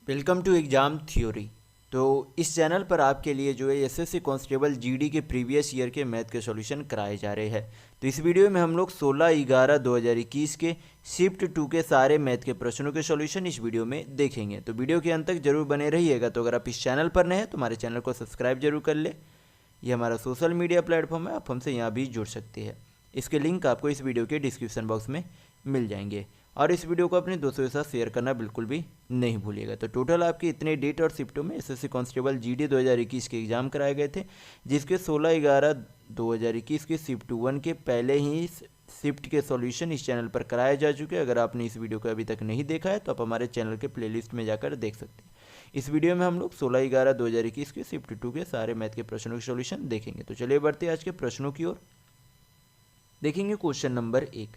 Welcome to exam theory. तो इस channel पर आपके लिए जो है एसएससी कांस्टेबल जीडी के प्रीवियस ईयर के मैथ के सॉल्यूशन कराए जा रहे हैं। तो इस वीडियो में हम लोग 16/11/2021 के शिफ्ट 2 के सारे मैथ के प्रश्नों के सॉल्यूशन इस वीडियो में देखेंगे। तो वीडियो के अंत तक जरूर बने रहिएगा। तो अगर आप इस चैनल पर नए हैं तो हमारे चैनल को सब्सक्राइब जरूर कर ले। ये हमारा सोशल मीडिया प्लेटफॉर्म है, आप हमसे यहाँ भी जुड़ सकते हैं। इसके लिंक आपको इस वीडियो के डिस्क्रिप्शन बॉक्स में मिल जाएंगे। और इस वीडियो को अपने दोस्तों के साथ शेयर करना बिल्कुल भी नहीं भूलिएगा। तो टोटल आपके इतने डेट और शिफ्टों में एसएससी कांस्टेबल जीडी 2021 के एग्जाम कराए गए थे, जिसके 16/11/2021 के शिफ्ट 1 के पहले ही शिफ्ट के सॉल्यूशन इस चैनल पर कराए जा चुके हैं। अगर आपने इस वीडियो को अभी तक नहीं देखा है तो आप हमारे चैनल के प्लेलिस्ट में जाकर देख सकते हैं। इस वीडियो में हम लोग 16/11/2021 के शिफ्ट 2 के सारे मैथ के प्रश्नों के सॉल्यूशन देखेंगे। तो चलिए बढ़ते हैं आज के प्रश्नों की ओर। देखेंगे क्वेश्चन नंबर 1।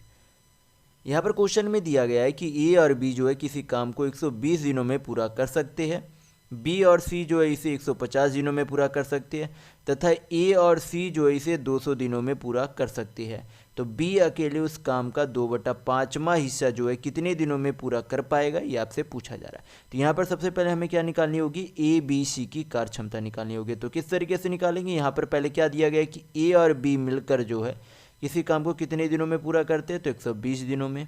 यहाँ पर क्वेश्चन में दिया गया है कि ए और बी जो है किसी काम को 120 दिनों में पूरा कर सकते हैं, बी और सी जो है इसे 150 दिनों में पूरा कर सकते हैं, तथा ए और सी जो है इसे 200 दिनों में पूरा कर सकते हैं। तो बी अकेले उस काम का 2/5वां हिस्सा जो है कितने दिनों में पूरा कर पाएगा, ये आपसे पूछा जा रहा है। तो यहाँ पर सबसे पहले हमें क्या निकालनी होगी, ए बी सी की कार्य क्षमता निकालनी होगी। तो किस तरीके से निकालेंगे, यहाँ पर पहले क्या दिया गया है कि ए और बी मिलकर जो है किसी काम को कितने दिनों में पूरा करते हैं, तो 120 दिनों में।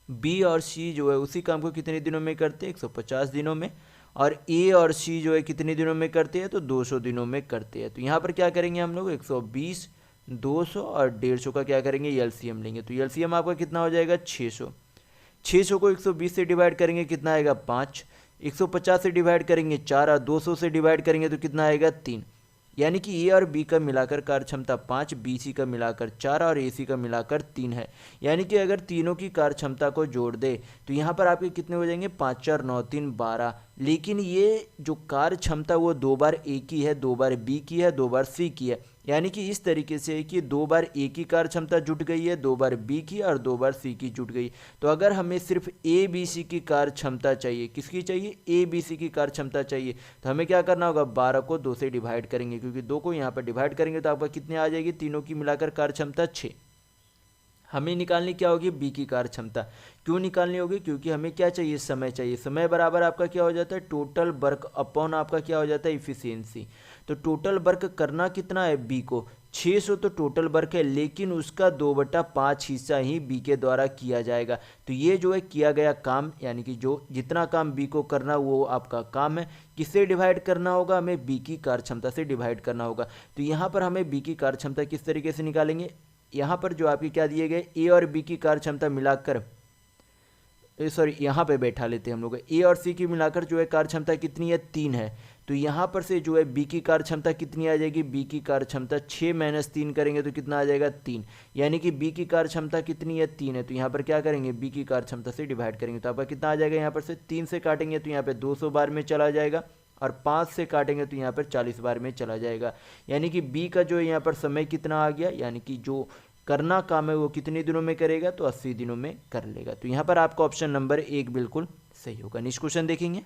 बी और सी जो है उसी काम को कितने दिनों में करते हैं, 150 दिनों में। और ए और सी जो है कितने दिनों में करते हैं, तो 200 दिनों में करते हैं। तो यहाँ पर क्या करेंगे हम लोग, 120, 200 और 150 का क्या करेंगे, एलसीएम लेंगे। तो एलसीएम आपका कितना हो जाएगा, 600। 600 को 120 से डिवाइड करेंगे, कितना आएगा, 5। 150 से डिवाइड करेंगे 4, और 200 से डिवाइड करेंगे तो कितना आएगा, 3। यानी कि ए और बी का मिलाकर कार्य क्षमता 5, बी सी का मिलाकर 4 और ए सी का मिलाकर 3 है। यानी कि अगर तीनों की कार्य क्षमता को जोड़ दे तो यहाँ पर आपके कितने हो जाएंगे, 5 4 9 3 12। लेकिन ये जो कार्य क्षमता वो 2 बार ए की है, 2 बार बी की है, 2 बार सी की है। यानी कि इस तरीके से कि 2 बार ए की कार्य क्षमता जुट गई है, 2 बार बी की और 2 बार सी की जुट गई। तो अगर हमें सिर्फ ए बी सी की कार्य क्षमता चाहिए, किसकी चाहिए, ए बी सी की कार्य क्षमता चाहिए, तो हमें क्या करना होगा, 12 को 2 से डिवाइड करेंगे, क्योंकि 2 को यहाँ पर डिवाइड करेंगे तो आपका कितने आ जाएगी, तीनों की मिलाकर कार्य क्षमता 6। हमें निकालनी क्या होगी, बी की कार्य क्षमता। क्यों निकालनी होगी, क्योंकि हमें क्या चाहिए, समय चाहिए। समय बराबर आपका क्या हो जाता है, टोटल वर्क अपॉन आपका क्या हो जाता है, इफिशियंसी। तो टोटल वर्क करना कितना है, बी को 600 तो टोटल वर्क है, लेकिन उसका 2/5 हिस्सा ही बी के द्वारा किया जाएगा। तो ये जो है किया गया काम, यानी कि जो जितना काम बी को करना वो आपका काम है। किससे डिवाइड करना होगा, हमें बी की कार्य क्षमता से डिवाइड करना होगा। तो यहाँ पर हमें बी की कार्य क्षमता किस तरीके से निकालेंगे, यहाँ पर जो आपके क्या दिए गए, ए और बी की कार्य क्षमता मिलाकर, सॉरी यहाँ पे बैठा लेते हैं हम लोग, ए और सी की मिलाकर जो है कार्य क्षमता कितनी है, 3 है। तो यहाँ पर से जो है बी की कार्य क्षमता कितनी आ जाएगी, बी की कार्य क्षमता 6 - 3 करेंगे तो कितना आ जाएगा, 3। यानी कि बी की कार्य क्षमता कितनी है, 3 है। तो यहाँ पर क्या करेंगे, बी की कार्य क्षमता से डिवाइड करेंगे तो आपका कितना आ जाएगा, यहाँ पर से 3 से काटेंगे तो यहाँ पे 200 बार में चला जाएगा, और 5 से काटेंगे तो यहाँ पर 40 बार में चला जाएगा। यानी कि बी का जो यहाँ पर समय कितना आ गया, यानी कि जो करना काम है वो कितने दिनों में करेगा, तो 80 दिनों में कर लेगा। तो यहाँ पर आपका ऑप्शन नंबर 1 बिल्कुल सही होगा। नेक्स्ट क्वेश्चन देखेंगे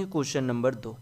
क्वेश्चन नंबर 2।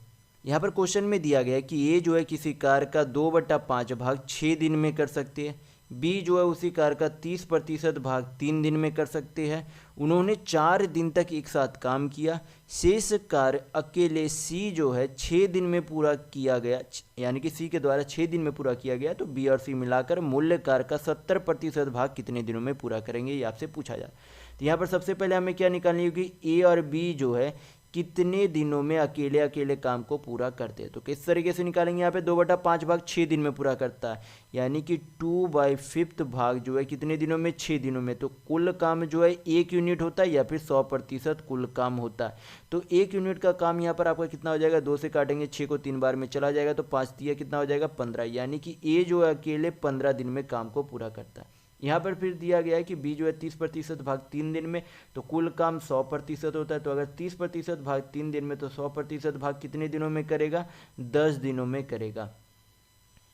यहाँ पर क्वेश्चन में दिया गया है कि ए जो है किसी कार का 2/5 भाग 6 दिन में कर सकते हैं, बी जो है उसी कार का 30% भाग 3 दिन में कर सकते हैं। उन्होंने 4 दिन तक एक साथ काम किया, शेष कार्य अकेले सी जो है 6 दिन में पूरा किया गया, यानी कि सी के द्वारा 6 दिन में पूरा किया गया। तो बी और सी मिलाकर मूल्य कार्य का 70% भाग कितने दिनों में पूरा करेंगे, ये आपसे पूछा जाए। तो यहाँ पर सबसे पहले हमें क्या निकालनी होगी, ए और बी जो है कितने दिनों में अकेले अकेले काम को पूरा करते हैं। तो किस तरीके से निकालेंगे, यहाँ पे 2/5 भाग 6 दिन में पूरा करता है, यानी कि 2/5 भाग जो है कितने दिनों में, 6 दिनों में। तो कुल काम जो है 1 यूनिट होता है या फिर 100% कुल काम होता है। तो 1 यूनिट का काम यहाँ पर आपका कितना हो जाएगा, 2 से काटेंगे 6 को 3 बार में चला जाएगा, तो 5 दिया कितना हो जाएगा, 15। यानी कि ए जो है अकेले 15 दिन में काम को पूरा करता है। यहाँ पर फिर दिया गया है कि बी जो है 30% भाग 3 दिन में, तो कुल काम 100% होता है। तो अगर 30% भाग 3 दिन में, तो 100% भाग कितने दिनों में करेगा, 10 दिनों में करेगा।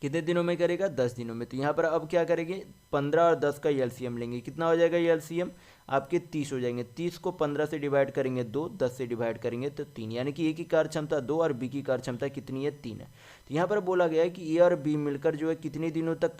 कितने दिनों में करेगा, 10 दिनों में। तो यहाँ पर अब क्या करेंगे, 15 और 10 का एलसीएम लेंगे, कितना हो जाएगा एलसीएम, आपके 30 हो जाएंगे। 30 को 15 से डिवाइड करेंगे 2, 10 से डिवाइड करेंगे तो 3। यानी कि ए की कार्य क्षमता 2 और बी की कार्य क्षमता कितनी है, 3 है। तो यहाँ पर बोला गया है कि ए और बी मिलकर जो है कितने दिनों तक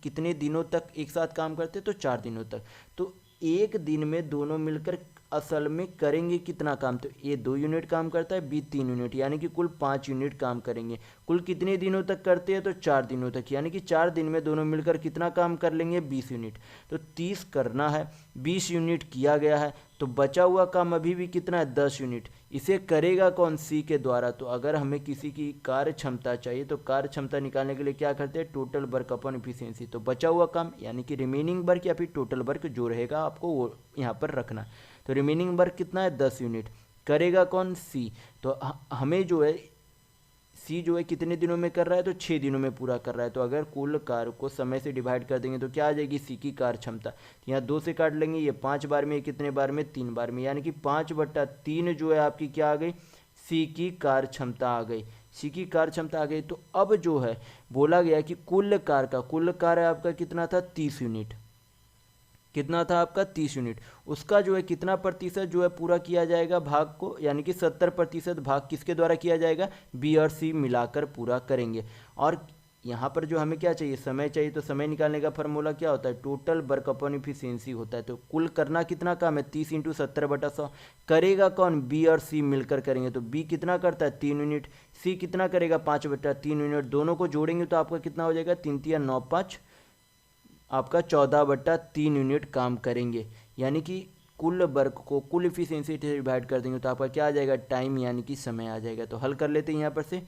कितने दिनों तक एक साथ काम करते हैं, तो 4 दिनों तक। तो एक दिन में दोनों मिलकर असल में करेंगे कितना काम, तो ए 2 यूनिट काम करता है, बी 3 यूनिट, यानी कि कुल 5 यूनिट काम करेंगे। कुल कितने दिनों तक करते हैं, तो 4 दिनों तक, यानी कि 4 दिन में दोनों मिलकर कितना काम कर लेंगे, 20 यूनिट। तो 30 करना है, 20 यूनिट किया गया है, तो बचा हुआ काम अभी भी कितना है, 10 यूनिट। इसे करेगा कौन, सी के द्वारा। तो अगर हमें किसी की कार्य क्षमता चाहिए तो कार्य क्षमता निकालने के लिए क्या करते हैं, टोटल वर्क अपॉन इफिशियंसी। तो बचा हुआ काम यानी कि रिमेनिंग वर्क या फिर टोटल वर्क जो रहेगा आपको वो यहाँ पर रखना। तो रिमेनिंग वर्क कितना है, 10 यूनिट। करेगा कौन, सी। तो हमें जो है सी जो है कितने दिनों में कर रहा है, तो 6 दिनों में पूरा कर रहा है। तो अगर कुल कार्य को समय से डिवाइड कर देंगे तो क्या आ जाएगी, सी की कार्य क्षमता। तो यहाँ 2 से काट लेंगे, ये 5 बार में, ये कितने बार में, 3 बार में, यानी कि 5/3 जो है आपकी क्या आ गई, सी की कार्य क्षमता आ गई। सी की कार्य क्षमता आ गई। तो अब जो है बोला गया कि कुल कार्य आपका कितना था, 30 यूनिट। कितना था आपका, 30 यूनिट। उसका जो है कितना प्रतिशत जो है पूरा किया जाएगा भाग को, यानी कि 70% भाग किसके द्वारा किया जाएगा, बी और सी मिलाकर पूरा करेंगे। और यहाँ पर जो हमें क्या चाहिए, समय चाहिए। तो समय निकालने का फार्मूला क्या होता है, टोटल वर्क अपॉन इफिशियंसी होता है। तो कुल करना कितना काम है, 30 × 70/100। करेगा कौन, बी और सी मिलकर करेंगे। तो बी कितना करता है, 3 यूनिट। सी कितना करेगा, 5/3 यूनिट। दोनों को जोड़ेंगे तो आपका कितना हो जाएगा, 3 × 9 = 5, आपका 14/3 यूनिट काम करेंगे। यानी कि कुल वर्क को कुल इफिशियंसी से डिवाइड कर देंगे तो आपका क्या आ जाएगा, टाइम यानी कि समय आ जाएगा। तो हल कर लेते हैं यहाँ पर से,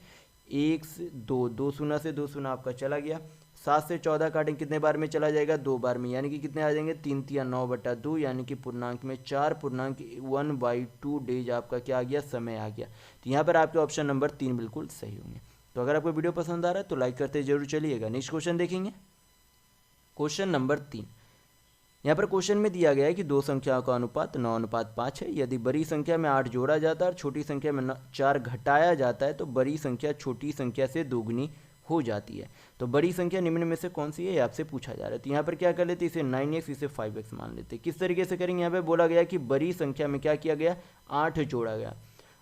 1 से 2, 2 शून्य से 2 शून्य आपका चला गया। 7 से 14 काटेंगे, कितने बार में चला जाएगा, 2 बार में, यानी कि कितने आ जाएंगे, 3 × 9/2, यानी कि पूर्णांक में 4.1/2 डेज आपका क्या आ गया, समय आ गया। तो यहाँ पर आपके ऑप्शन नंबर 3 बिल्कुल सही होंगे। तो अगर आपको वीडियो पसंद आ रहा है तो लाइक करते जरूर चलिएगा। नेक्स्ट क्वेश्चन देखेंगे, क्वेश्चन नंबर 3। यहाँ पर क्वेश्चन में दिया गया है कि दो संख्याओं का अनुपात 9:5 है। यदि बड़ी संख्या में 8 जोड़ा जाता है और छोटी संख्या में 4 घटाया जाता है तो बड़ी संख्या छोटी संख्या से दोगुनी हो जाती है। तो बड़ी संख्या निम्न में से कौन सी है, ये आपसे पूछा जा रहा है। तो यहाँ पर क्या कर लेते, इसे 9x, इसे 5x मान लेते। किस तरीके से करेंगे, यहाँ पे बोला गया कि बड़ी संख्या में क्या किया गया, 8 जोड़ा गया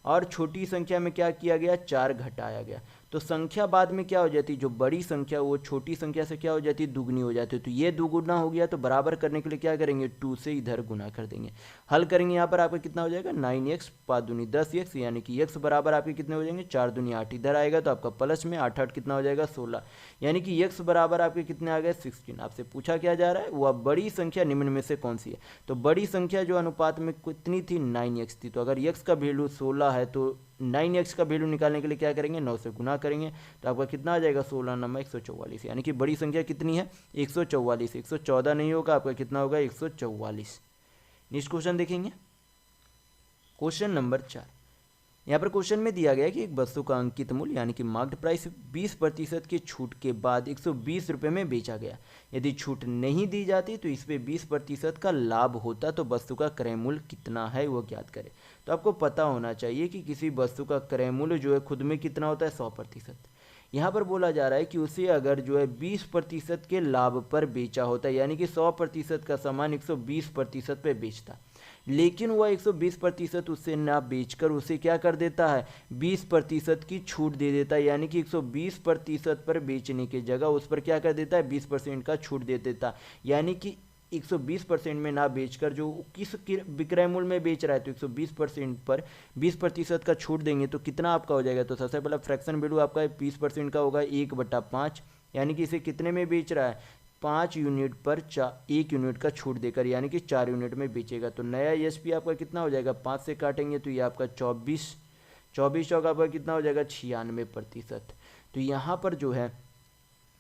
और छोटी संख्या में क्या किया गया, 4 घटाया गया। तो संख्या बाद में क्या हो जाती, जो बड़ी संख्या वो छोटी संख्या से क्या हो जाती, दुगनी हो जाती है। तो ये दुगुना हो गया, तो बराबर करने के लिए क्या करेंगे, 2 से इधर गुना कर देंगे। हल करेंगे, यहाँ पर आपका कितना हो जाएगा, 9x 5 दूनी 10x, यानी कि x बराबर आपके कितने हो जाएंगे, 4 दूनी 8, इधर आएगा तो आपका प्लस में 8 8 कितना हो जाएगा, 16, यानी कि x बराबर आपके कितने आ गए, 16। आपसे पूछा क्या जा रहा है, वह बड़ी संख्या निम्न में से कौन सी है। तो बड़ी संख्या जो अनुपात में कितनी थी, 9x थी। तो अगर x का वैल्यू 16 है तो 9x का वैल्यू निकालने के लिए क्या करेंगे, 9 से गुना करेंगे तो आपका कितना आ जाएगा, 16 × 144, यानी कि बड़ी संख्या कितनी है, 144। 114 नहीं होगा, आपका कितना होगा, 144। नेक्स्ट क्वेश्चन देखेंगे, क्वेश्चन नंबर 4। यहाँ पर क्वेश्चन में दिया गया है कि एक वस्तु का अंकित मूल्य यानी कि मार्क्ड प्राइस 20% की छूट के बाद 120 रुपये में बेचा गया। यदि छूट नहीं दी जाती तो इस पे 20% का लाभ होता, तो वस्तु का क्रय मूल्य कितना है वो ज्ञात करें। तो आपको पता होना चाहिए कि किसी वस्तु का क्रय मूल्य जो है खुद में कितना होता है, 100%। यहाँ पर बोला जा रहा है कि उसे अगर जो है 20% के लाभ पर बेचा होता है, यानी कि 100% का सामान 120% पे बेचता, लेकिन वह 120% उससे ना बेचकर उसे क्या कर देता है, 20% की छूट दे देता है, यानी कि 120% पर बेचने की जगह उस पर क्या कर देता है, 20% का छूट दे देता, यानी कि 120% में ना बेचकर जो किस विक्रय मूल्य में बेच रहा है तो 120% पर 20% का छूट देंगे तो कितना आपका हो जाएगा। तो सबसे पहला फ्रैक्शन वैल्यू आपका 20% का होगा 1/5, यानी कि इसे कितने में बेच रहा है, 5 यूनिट पर 1 यूनिट का छूट देकर, यानी कि 4 यूनिट में बेचेगा। तो नया ESP आपका कितना हो जाएगा, 5 से काटेंगे तो ये आपका 24 चौका आपका कितना हो जाएगा, 96%। तो यहाँ पर जो है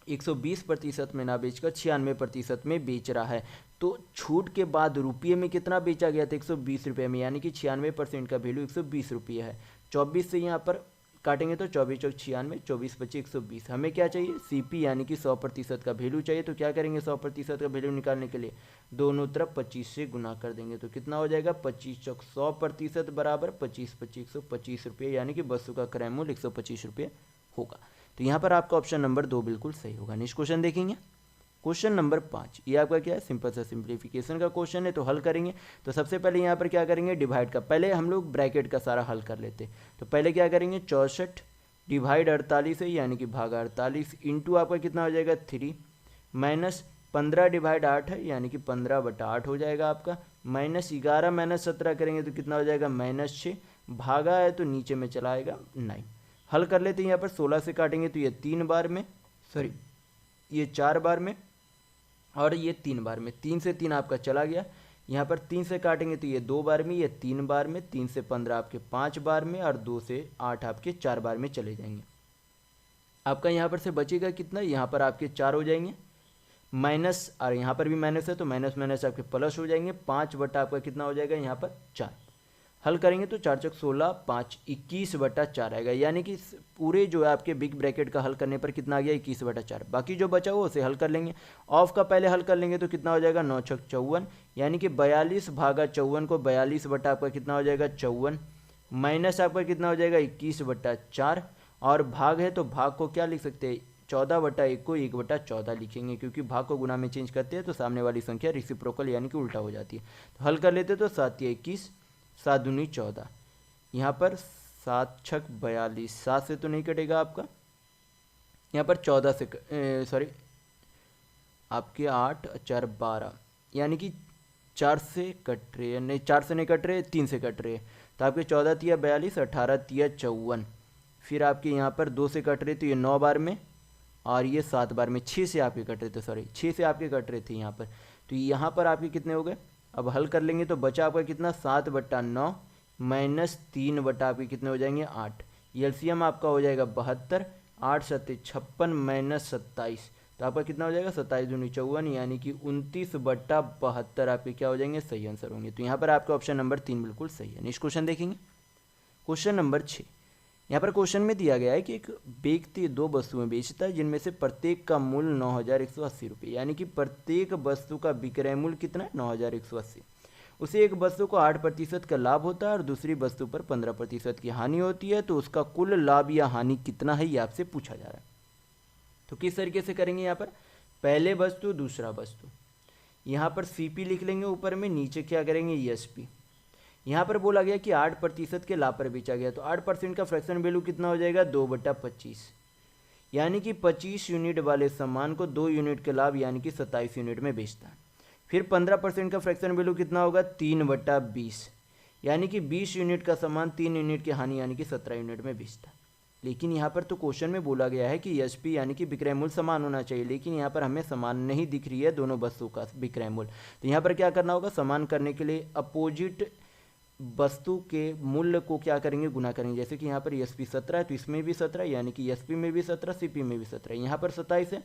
120% में ना बेचकर 96% में बेच रहा है। तो छूट के बाद रुपये में कितना बेचा गया था, 120 रुपये में, यानी कि 96% का वैल्यू 120 रुपये है। 24 से यहाँ पर काटेंगे तो 24 चौक 96, 24 25 120। हमें क्या चाहिए, CP यानी कि 100% का वैल्यू चाहिए। तो क्या करेंगे, 100% का वैल्यू निकालने के लिए दोनों तरफ 25 से गुना कर देंगे तो कितना हो जाएगा, 25 चौक 100% बराबर 25 25 125 रुपये, यानी कि वस्तु का क्रय मूल्य 125 रुपये होगा। तो यहाँ पर आपका ऑप्शन नंबर 2 बिल्कुल सही होगा। नेक्स्ट क्वेश्चन देखेंगे, क्वेश्चन नंबर 5। ये आपका क्या है, सिंपल सा सिंप्लीफिकेशन का क्वेश्चन है। तो हल करेंगे तो सबसे पहले यहाँ पर क्या करेंगे, डिवाइड का, पहले हम लोग ब्रैकेट का सारा हल कर लेते। तो पहले क्या करेंगे, 64 डिवाइड 48 है, यानी कि भाग 48 इंटू आपका कितना हो जाएगा 3 माइनस 15 डिवाइड 8 है, यानी कि 15/8 हो जाएगा आपका, -11 -17 करेंगे तो कितना हो जाएगा -6, भागा है तो नीचे में चला आएगा 9। हल कर लेते हैं। यहाँ पर 16 से काटेंगे तो ये 3 बार में, सॉरी ये 4 बार में और ये 3 बार में, 3 से 3 आपका चला गया। यहाँ पर 3 से काटेंगे तो ये 2 बार में, ये 3 बार में, 3 से 15 आपके 5 बार में और 2 से 8 आपके 4 बार में चले जाएंगे। आपका यहाँ पर से बचेगा कितना, यहाँ पर आपके 4 हो जाएंगे माइनस, और यहाँ पर भी माइनस है तो माइनस माइनस आपके प्लस हो जाएंगे। 5 बटा आपका कितना हो जाएगा यहाँ पर 4। हल करेंगे तो 4 चौक 16, 5 21 बटा 4 आएगा, यानी कि पूरे जो है आपके बिग ब्रैकेट का हल करने पर कितना आ गया 21 बटा 4। बाकी जो बचा हुआ उसे हल कर लेंगे। ऑफ का पहले हल कर लेंगे तो कितना हो जाएगा 9 छक 54, यानी कि 42 भागा 54 को 42 बटा आपका कितना हो जाएगा 54, माइनस आपका कितना हो जाएगा 21 बटा 4, और भाग है तो भाग को क्या लिख सकते हैं 14 बटा 1 को 1 बटा 14 लिखेंगे, क्योंकि भाग को गुना में चेंज करते हैं तो सामने वाली संख्या रेसिप्रोकल यानी कि उल्टा हो जाती है। तो हल कर लेते तो 7 या 21, 7 दूनी 14, यहाँ पर 7 छक 42, 7 से तो नहीं कटेगा आपका, यहाँ पर 14 से सॉरी आपके 8 4 12, यानी कि 4 से कट रहे हैं, नहीं 4 से नहीं कट रहे, 3 से कट रहे हैं, तो आपके 14 तिया 42, 18 तिया 54, फिर आपके यहाँ पर 2 से कट रहे तो ये 9 बार में और ये 7 बार में, 6 से आपके कट रहे थे, सॉरी 6 से आपके कट रहे थे यहाँ पर, तो यहाँ पर आपके कितने हो गए। अब हल कर लेंगे तो बचा आपका कितना 7 बटा 9 माइनस 3 बटा आपके कितने हो जाएंगे 8, एलसीएम आपका हो जाएगा 72, 8 सत्ते 56 माइनस 27, तो आपका कितना हो जाएगा 27 दूनी 54, यानी कि 29 बटा 72 आपके क्या हो जाएंगे सही आंसर होंगे। तो यहाँ पर आपका ऑप्शन नंबर 3 बिल्कुल सही है। नेक्स्ट क्वेश्चन देखेंगे, क्वेश्चन नंबर 6। यहाँ पर क्वेश्चन में दिया गया है कि एक व्यक्ति 2 वस्तुएं बेचता है जिनमें से प्रत्येक का मूल्य 9180 रुपये, यानी कि प्रत्येक वस्तु का विक्रय मूल्य कितना है 9180। उसे एक वस्तु को 8% का लाभ होता है और दूसरी वस्तु पर 15% की हानि होती है, तो उसका कुल लाभ या हानि कितना है ये आपसे पूछा जा रहा है। तो किस तरीके से करेंगे, यहाँ पर पहले वस्तु दूसरा वस्तु, यहाँ पर CP लिख लेंगे ऊपर में, नीचे क्या करेंगे SP। यहाँ पर बोला गया कि 8% के लाभ पर बेचा गया, तो 8% का फ्रैक्शन वैल्यू कितना हो जाएगा 2/25, यानी कि 25 यूनिट वाले सामान को 2 यूनिट के लाभ यानी कि 27 यूनिट में बेचता है। फिर 15% का फ्रैक्शन वैल्यू कितना होगा 3/20, यानी कि 20 यूनिट का सामान 3 यूनिट की हानि यानी कि 17 यूनिट में बेचता है। लेकिन यहाँ पर तो क्वेश्चन में बोला गया है कि SP यानी कि विक्रय मूल्य समान होना चाहिए, लेकिन यहाँ पर हमें समान नहीं दिख रही है दोनों वस्तु का विक्रय मूल्य। तो यहाँ पर क्या करना होगा, समान करने के लिए अपोजिट वस्तु के मूल्य को क्या करेंगे गुना करेंगे। जैसे कि यहाँ पर SP 17 है तो इसमें भी 17, यानी कि SP में भी 17 CP में भी 17, यहाँ पर 27 है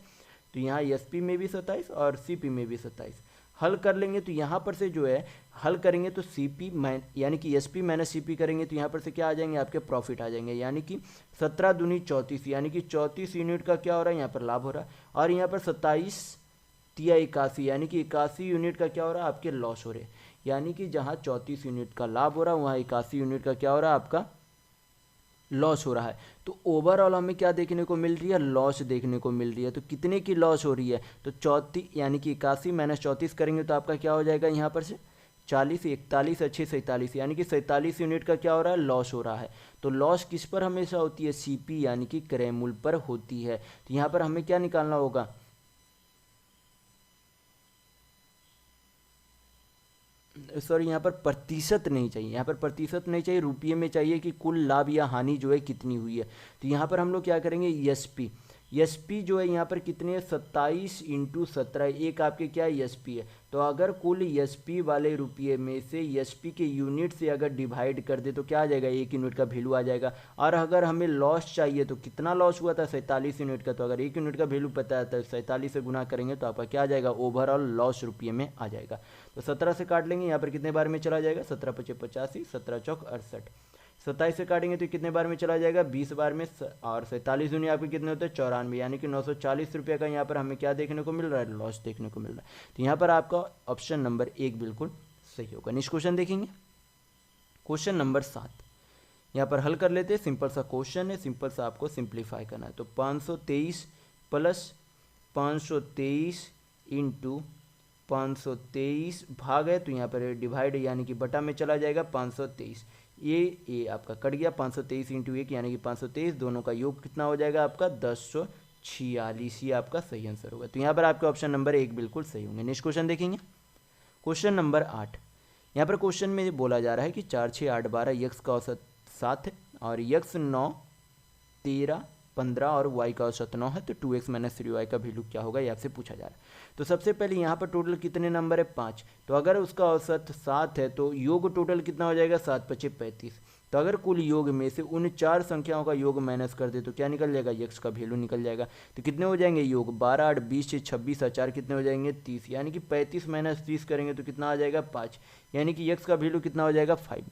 तो यहाँ SP में भी 27 और CP में भी 27। हल कर लेंगे तो यहाँ पर से जो है हल करेंगे तो CP यानी कि SP माइनस CP करेंगे तो यहाँ पर से क्या आ जाएंगे आपके प्रॉफिट आ जाएंगे, यानी कि 17 दूनी 34, यानी कि 34 यूनिट का क्या हो रहा है यहाँ पर लाभ हो रहा है, और यहाँ पर 27 तिया 81, यानी कि 81 यूनिट का क्या हो रहा है आपके लॉस हो रहे, यानी कि जहाँ 34 यूनिट का लाभ हो रहा है वहाँ 81 यूनिट का क्या हो रहा है आपका लॉस हो रहा है। तो ओवरऑल हमें क्या देखने को मिल रही है, लॉस देखने को मिल रही है। तो कितने की लॉस हो रही है, तो 34 यानी कि 81 माइनस 34 करेंगे तो आपका क्या हो जाएगा यहाँ पर से 40, 41 अच्छे 47, यानी कि 47 यूनिट का क्या हो रहा है लॉस हो रहा है। तो लॉस किस पर हमेशा होती है, CP यानी कि क्रय मूल्य पर होती है। तो यहाँ पर हमें क्या निकालना होगा, सॉरी यहाँ पर प्रतिशत नहीं चाहिए, यहाँ पर प्रतिशत नहीं चाहिए, रुपये में चाहिए कि कुल लाभ या हानि जो है कितनी हुई है। तो यहाँ पर हम लोग क्या करेंगे SP जो है यहाँ पर कितने है 27 × 17, एक आपके क्या है SP है। तो अगर कुल SP वाले रुपये में से SP के यूनिट से अगर डिवाइड कर दे तो क्या आ जाएगा 1 यूनिट का वैल्यू आ जाएगा। और अगर हमें लॉस चाहिए तो कितना लॉस हुआ था 47 यूनिट का, तो अगर 1 यूनिट का वैल्यू पता है तो 47 से गुना करेंगे तो आपका क्या आ जाएगा ओवरऑल लॉस रुपये में आ जाएगा। तो 17 से काट लेंगे, यहाँ पर कितने बार में चला जाएगा 17 × 5 = 85, 17 चौक 68, 27 से काटेंगे तो कितने बार में चला जाएगा 20 बार में, और 47 दूनी आपके कितने होते हैं 94, यानी कि 940 रुपये का यहाँ पर हमें क्या देखने को मिल रहा है लॉस देखने को मिल रहा है। तो यहाँ पर आपका ऑप्शन नंबर 1 बिल्कुल सही होगा। नेक्स्ट क्वेश्चन देखेंगे, क्वेश्चन नंबर 7। यहाँ पर हल कर लेते हैं, सिंपल सा क्वेश्चन है, सिंपल सा आपको सिंप्लीफाई करना है। तो 523 प्लस 523 × 523 भाग है तो यहाँ पर डिवाइड यानी कि बटा में चला जाएगा 523, ये आपका कट गया 523 × 1 यानी कि 523, दोनों का योग कितना हो जाएगा आपका 1046, ये आपका सही आंसर होगा। तो यहाँ पर आपके ऑप्शन नंबर 1 बिल्कुल सही होंगे। नेक्स्ट क्वेश्चन देखेंगे, क्वेश्चन नंबर 8। यहाँ पर क्वेश्चन में बोला जा रहा है कि 4, 6, 8, 12 यक्स का औसत 7 है और यक्स 9, 13, 15 और y का औसत 9 है, तो 2x माइनस 3y का वैल्यू क्या होगा ये आपसे पूछा जा रहा है। तो सबसे पहले यहाँ पर टोटल कितने नंबर है 5, तो अगर उसका औसत 7 है तो योग टोटल कितना हो जाएगा 7 × 5 = 35। तो अगर कुल योग में से उन 4 संख्याओं का योग माइनस कर दे तो क्या निकल जाएगा, यक्स का वैल्यू निकल जाएगा। तो कितने हो जाएंगे योग 12, 8, 20, 26 और 4 कितने हो जाएंगे 30, यानी कि 35 - 30 करेंगे तो कितना आ जाएगा 5, यानी कि यक्स का वैल्यू कितना हो जाएगा 5,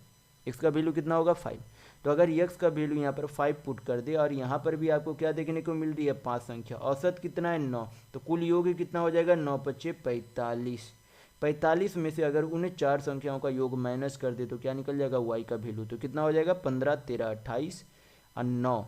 एक्स का वैल्यू कितना होगा 5। तो अगर यक्स का वैल्यू यहाँ पर 5 पुट कर दे और यहाँ पर भी आपको क्या देखने को मिल रही है 5 संख्या, औसत कितना है 9, तो कुल योग कितना हो जाएगा 9 × 5 = 45। 45 में से अगर उन्हें 4 संख्याओं का योग माइनस कर दे तो क्या निकल जाएगा y का वैल्यू, तो कितना हो जाएगा 15, 13, 28 और 9,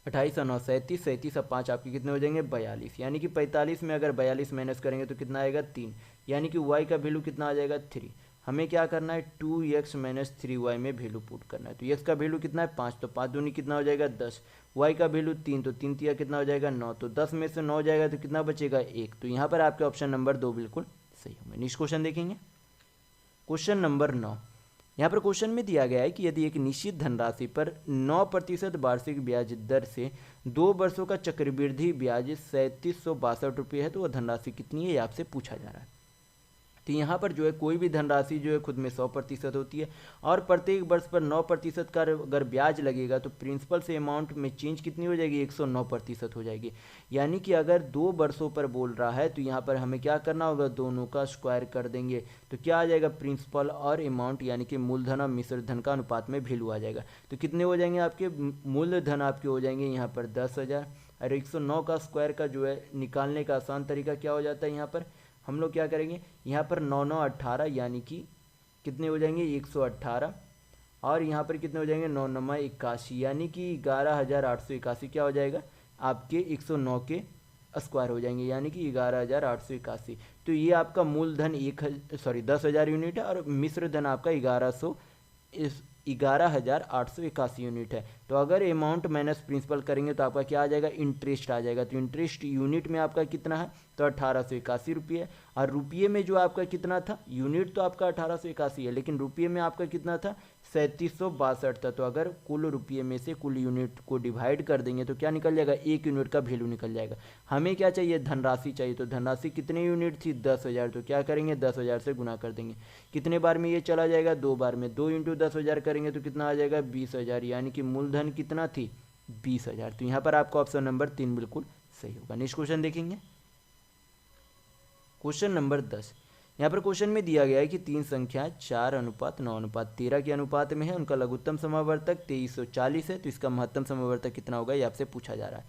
28 और 9 37, 37 और 5 आपके कितने हो जाएंगे 42, यानी कि 45 में अगर 42 माइनस करेंगे तो कितना आएगा 3, यानी कि y का वैल्यू कितना आ जाएगा 3। हमें क्या करना है 2x - 3y में वैल्यू पुट करना है। तो x का वैल्यू कितना है 5, तो 5 दूनी कितना हो जाएगा 10, y का वैल्यू 3, तो 3 तिया कितना हो जाएगा 9, तो 10 में से 9 जाएगा तो कितना बचेगा 1। तो यहाँ पर आपके ऑप्शन नंबर 2 बिल्कुल सही होंगे। नेक्स्ट क्वेश्चन देखेंगे, क्वेश्चन नंबर 9। यहाँ पर क्वेश्चन में दिया गया है कि यदि एक निश्चित धनराशि पर 9% वार्षिक ब्याज दर से 2 वर्षों का चक्रवृद्धि ब्याज 3762 रुपये है तो वह धनराशि कितनी है ये आपसे पूछा जा रहा है। तो यहाँ पर जो है कोई भी धनराशि जो है खुद में 100% होती है और प्रत्येक वर्ष पर 9% का अगर ब्याज लगेगा तो प्रिंसिपल से अमाउंट में चेंज कितनी हो जाएगी 109% हो जाएगी। यानी कि अगर 2 वर्षों पर बोल रहा है तो यहाँ पर हमें क्या करना होगा, दोनों का स्क्वायर कर देंगे तो क्या आ जाएगा प्रिंसिपल और अमाउंट यानी कि मूलधन और मिश्र धन का अनुपात में वैल्यू आ जाएगा। तो कितने हो जाएंगे आपके मूलधन आपके हो जाएंगे यहाँ पर 10,000 और 109 का स्क्वायर का जो है निकालने का आसान तरीका क्या हो जाता है, यहाँ पर हम लोग क्या करेंगे यहाँ पर 9, 9, 18 यानी कि कितने हो जाएंगे 118 और यहाँ पर कितने हो जाएंगे 9, 9, 81 यानी कि 11,881 क्या हो जाएगा आपके 109 के स्क्वायर हो जाएंगे यानी कि 11,881। तो ये आपका मूलधन 10,000 यूनिट है और मिश्र धन आपका 11,881 यूनिट है। तो अगर अमाउंट माइनस प्रिंसिपल करेंगे तो आपका क्या आ जाएगा इंटरेस्ट आ जाएगा। तो इंटरेस्ट यूनिट में आपका कितना है तो 1881 रुपये और रुपये में जो आपका कितना था, यूनिट तो आपका 1881 है लेकिन रुपये में आपका कितना था 3762 था। तो अगर कुल रुपये में से कुल यूनिट को डिवाइड कर देंगे तो क्या निकल जाएगा, एक यूनिट का वैल्यू निकल जाएगा। हमें क्या चाहिए धनराशि चाहिए, तो धनराशि कितने यूनिट थी 10,000, तो क्या करेंगे 10,000 से गुना कर देंगे। कितने बार में ये चला जाएगा 2 बार में, 2 × 10,000 करेंगे तो कितना आ जाएगा 20,000 यानी कि मूलधन कितना थी 20,000। तो यहाँ पर आपका ऑप्शन नंबर 3 बिल्कुल सही होगा। नेक्स्ट क्वेश्चन देखेंगे, क्वेश्चन नंबर 10। यहाँ पर क्वेश्चन में दिया गया है कि 3 संख्या 4:9:13 के अनुपात में है, उनका लघुत्तम समावर्तक 2340 है, तो इसका महत्तम समावर्तक कितना होगा ये आपसे पूछा जा रहा है।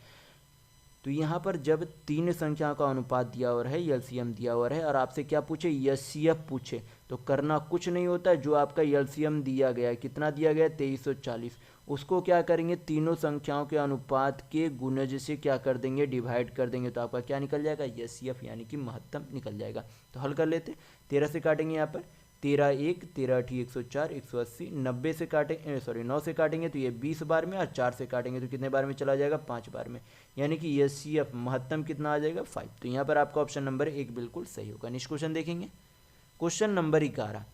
तो यहाँ पर जब 3 संख्याओं का अनुपात दिया हुआ है, एलसीएम दिया हुआ है और आपसे क्या पूछे एचसीएफ पूछे, तो करना कुछ नहीं होता है। जो आपका एलसीएम दिया गया है कितना दिया गया है 2340, उसको क्या करेंगे तीनों संख्याओं के अनुपात के गुणज से क्या कर देंगे डिवाइड कर देंगे, तो आपका क्या निकल जाएगा एचसीएफ यानी कि महत्तम निकल जाएगा। तो हल कर लेते, 13 से काटेंगे यहाँ पर 13 1 13 8 104 180, 90 से काटेंगे 9 से काटेंगे तो ये 20 बार में और 4 से काटेंगे तो कितने बार में चला जाएगा 5 बार में, यानी कि एचसीएफ महत्तम कितना आ जाएगा 5। तो यहाँ पर आपका ऑप्शन नंबर 1 बिल्कुल सही होगा। नेक्स्ट क्वेश्चन देखेंगे, क्वेश्चन नंबर 11।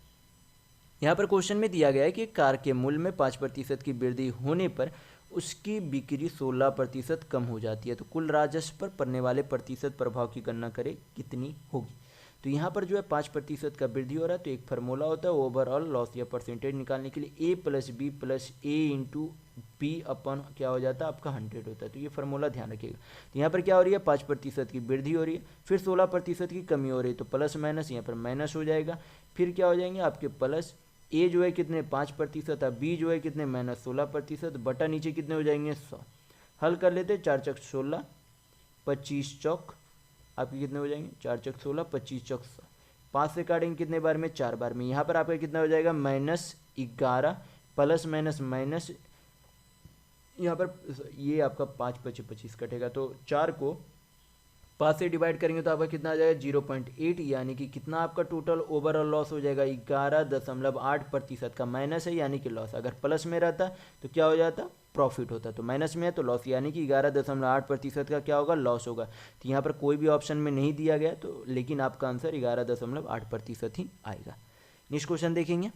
यहाँ पर क्वेश्चन में दिया गया है कि कार के मूल्य में 5% की वृद्धि होने पर उसकी बिक्री 16% कम हो जाती है, तो कुल राजस्व पर पड़ने वाले प्रतिशत प्रभाव की गणना करें कितनी होगी। तो यहाँ पर जो है 5% का वृद्धि हो रहा है, तो एक फार्मूला होता है ओवरऑल लॉस या परसेंटेज निकालने के लिए A + B + A × P अपन क्या हो जाता है आपका 100 होता है। तो ये फार्मूला ध्यान रखिएगा। तो यहाँ पर क्या हो रही है 5% की वृद्धि हो रही है, फिर 16% की कमी हो रही है, तो प्लस माइनस यहाँ पर माइनस हो जाएगा, फिर क्या हो जाएंगे आपके प्लस A जो है कितने 5% है, B जो है कितने -16%, बटा नीचे कितने हो जाएंगे 100। हल कर लेते 4 × 16 25 चौक आपके कितने हो जाएंगे 4 × 16 25 चौक 100, 5 से काटेंगे कितने बार में 4 बार में, यहाँ पर आपका कितना हो जाएगा -11 प्लस माइनस माइनस, यहाँ पर ये आपका 5 × 25 25 कटेगा, तो 4 को 5 से डिवाइड करेंगे तो आपका कितना आ जाएगा 0.8, यानी कि कितना आपका टोटल ओवरऑल लॉस हो जाएगा 11.8% का माइनस है यानी कि लॉस। अगर प्लस में रहता तो क्या हो जाता प्रॉफिट होता, तो माइनस में है तो लॉस, यानी कि 11.8% का क्या होगा लॉस होगा। तो यहाँ पर कोई भी ऑप्शन में नहीं दिया गया, तो लेकिन आपका आंसर 11.8% ही आएगा। नेक्स्ट क्वेश्चन देखेंगे,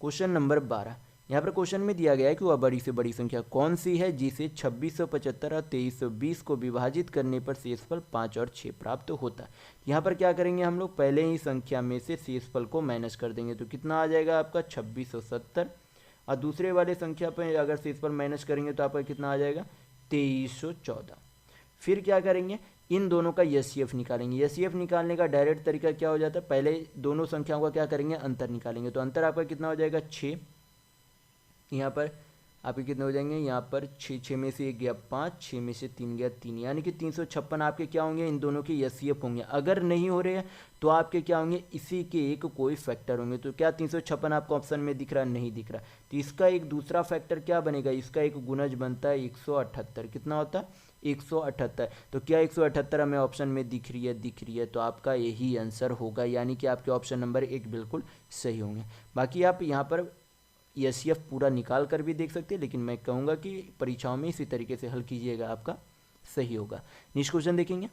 क्वेश्चन नंबर 12। यहाँ पर क्वेश्चन में दिया गया है कि वह बड़ी से बड़ी संख्या कौन सी है जिसे 2675 और 2320 को विभाजित करने पर शेषफल 5 और 6 प्राप्त होता है। यहाँ पर क्या करेंगे हम लोग, पहले ही संख्या में से शेषफल को माइनस कर देंगे, तो कितना आ जाएगा आपका 2670, और दूसरे वाले संख्या पर अगर शेषफल माइनस करेंगे तो आपका कितना आ जाएगा 2314। फिर क्या करेंगे, इन दोनों का एचसीएफ निकालेंगे। एचसीएफ निकालने का डायरेक्ट तरीका क्या हो जाता है, पहले दोनों संख्याओं का क्या करेंगे, अंतर निकालेंगे। तो अंतर आपका कितना हो जाएगा 6, यहाँ पर आपके कितने हो जाएंगे, यहाँ पर 6 में से 1 गया 5, 6 में से 3 गया 3, यानी कि 356 आपके क्या होंगे, इन दोनों के एचसीएफ होंगे। अगर नहीं हो रहे हैं तो आपके क्या होंगे, इसी के एक कोई फैक्टर होंगे। तो क्या 356 आपको ऑप्शन में दिख रहा, नहीं दिख रहा, तो इसका एक दूसरा फैक्टर क्या बनेगा, इसका एक गुणज बनता है 178। कितना होता है 178। तो क्या 178 हमें ऑप्शन में दिख रही है, दिख रही है, तो आपका यही आंसर होगा, यानी कि आपके ऑप्शन नंबर 1 बिल्कुल सही होंगे। बाकी आप यहाँ पर एचसीएफ पूरा निकाल कर भी देख सकते हैं, लेकिन मैं कहूँगा कि परीक्षाओं में इसी तरीके से हल कीजिएगा, आपका सही होगा। नेक्स्ट क्वेश्चन देखेंगे,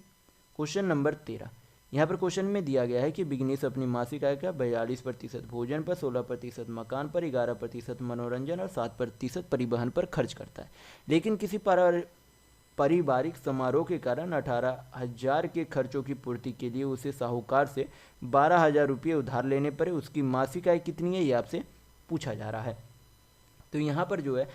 क्वेश्चन नंबर 13। यहाँ पर क्वेश्चन में दिया गया है कि बिजनेस अपनी मासिक आय का 42% भोजन पर, 16% मकान पर, 11% मनोरंजन और 7% परिवहन पर खर्च करता है, लेकिन किसी पारिवारिक समारोह के कारण 18,000 के खर्चों की पूर्ति के लिए उसे साहूकार से 12,000 रुपये उधार लेने पड़े। उसकी मासिक आय कितनी है, ये आपसे पूछा जा रहा है। तो यहाँ पर जो है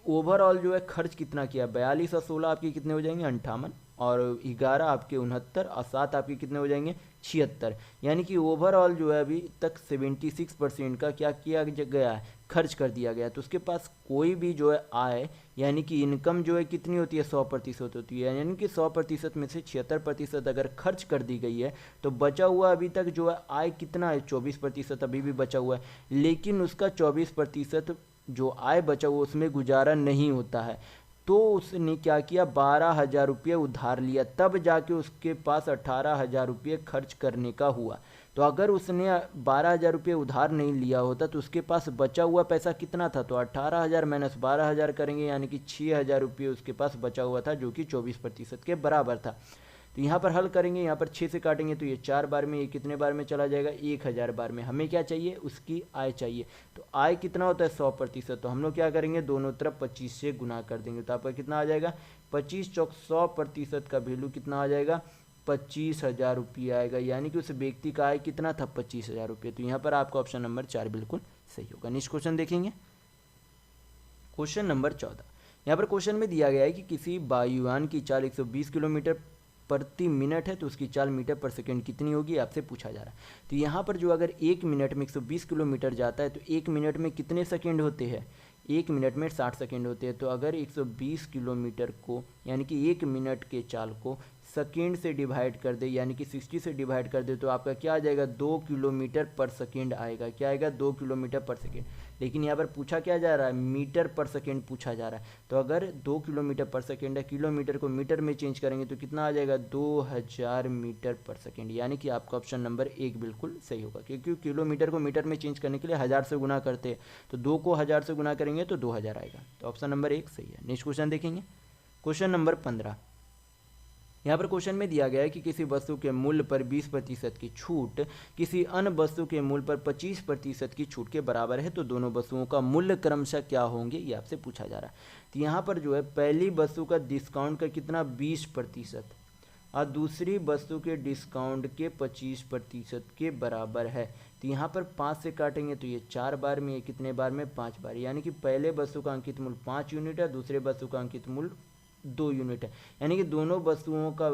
ओवरऑल जो है खर्च कितना किया, 42 और 16 आपके कितने हो जाएंगे 58, और 11 आपके 69, और 7 आपके कितने हो जाएंगे 76, यानी कि ओवरऑल जो है अभी तक 76% का क्या किया गया है, खर्च कर दिया गया। तो उसके पास कोई भी जो है आय यानी कि इनकम जो है कितनी होती है 100% होती है, यानी कि 100% में से 76% अगर खर्च कर दी गई है तो बचा हुआ अभी तक जो है आय कितना है 24% अभी भी बचा हुआ है, लेकिन उसका 24% जो आय बचा हुआ उसमें गुजारा नहीं होता है। तो उसने क्या किया 12,000 रुपये उधार लिया, तब जाके उसके पास 18,000 रुपये खर्च करने का हुआ। तो अगर उसने 12,000 रुपये उधार नहीं लिया होता तो उसके पास बचा हुआ पैसा कितना था, तो 18,000 माइनस 12,000 करेंगे, यानी कि 6,000 रुपये उसके पास बचा हुआ था, जो कि 24% के बराबर था। तो यहाँ पर हल करेंगे, यहाँ पर 6 से काटेंगे तो ये 4 बार में, ये कितने बार में चला जाएगा 1,000 बार में। हमें क्या चाहिए, उसकी आय चाहिए। तो आय कितना होता है 100%, तो हम लोग क्या करेंगे दोनों तरफ 25 से गुना कर देंगे, तो आपका कितना आ जाएगा 25 चौक 100% का वैल्यू कितना आ जाएगा 25,000 रुपये आएगा, यानी कि उस व्यक्ति का आय कितना था 25,000 रुपये। तो यहाँ पर आपका ऑप्शन नंबर 4 बिल्कुल सही होगा। नेक्स्ट क्वेश्चन देखेंगे, क्वेश्चन नंबर 14। यहाँ पर क्वेश्चन में दिया गया है कि किसी वायुयान की चाल 120 किलोमीटर प्रति मिनट है, तो उसकी चाल मीटर पर सेकंड कितनी होगी, आपसे पूछा जा रहा है। तो यहाँ पर जो अगर 1 मिनट में 120 किलोमीटर जाता है तो 1 मिनट में कितने सेकंड होते हैं, 1 मिनट में 60 सेकंड होते हैं। तो अगर 120 किलोमीटर को यानी कि 1 मिनट के चाल को सेकेंड से डिवाइड कर दे, यानी कि 60 से डिवाइड कर दे, तो आपका क्या आ जाएगा 2 किलोमीटर पर सेकेंड आएगा। क्या आएगा 2 किलोमीटर पर सेकेंड। लेकिन यहाँ पर पूछा क्या जा रहा है, मीटर पर सेकेंड पूछा जा रहा है। तो अगर 2 किलोमीटर पर सेकेंड है, किलोमीटर को मीटर में चेंज करेंगे तो कितना आ जाएगा 2000 मीटर पर सेकेंड, यानी कि आपका ऑप्शन नंबर 1 बिल्कुल सही होगा, क्योंकि किलोमीटर को मीटर में चेंज करने के लिए 1000 से गुना करते हैं, तो 2 को 1000 से गुना करेंगे तो 2000 आएगा। तो ऑप्शन नंबर 1 सही है। नेक्स्ट क्वेश्चन देखेंगे, क्वेश्चन नंबर 15। यहाँ पर क्वेश्चन में दिया गया है कि किसी वस्तु के मूल्य पर 20% की छूट किसी अन्य वस्तु के मूल्य पर 25% की छूट के बराबर है, तो दोनों वस्तुओं का मूल्य क्रमशः क्या होंगे, ये आपसे पूछा जा रहा है। तो यहाँ पर जो है पहली वस्तु का डिस्काउंट का कितना 20% और दूसरी वस्तु के डिस्काउंट के 25% के बराबर है। तो यहाँ पर 5 से काटेंगे तो ये 4 बार में, ये कितने बार में 5 बार, यानी कि पहले वस्तु का अंकित मूल्य 5 यूनिट है, दूसरे वस्तु का अंकित मूल्य 2 यूनिट है, यानी कि दोनों वस्तुओं का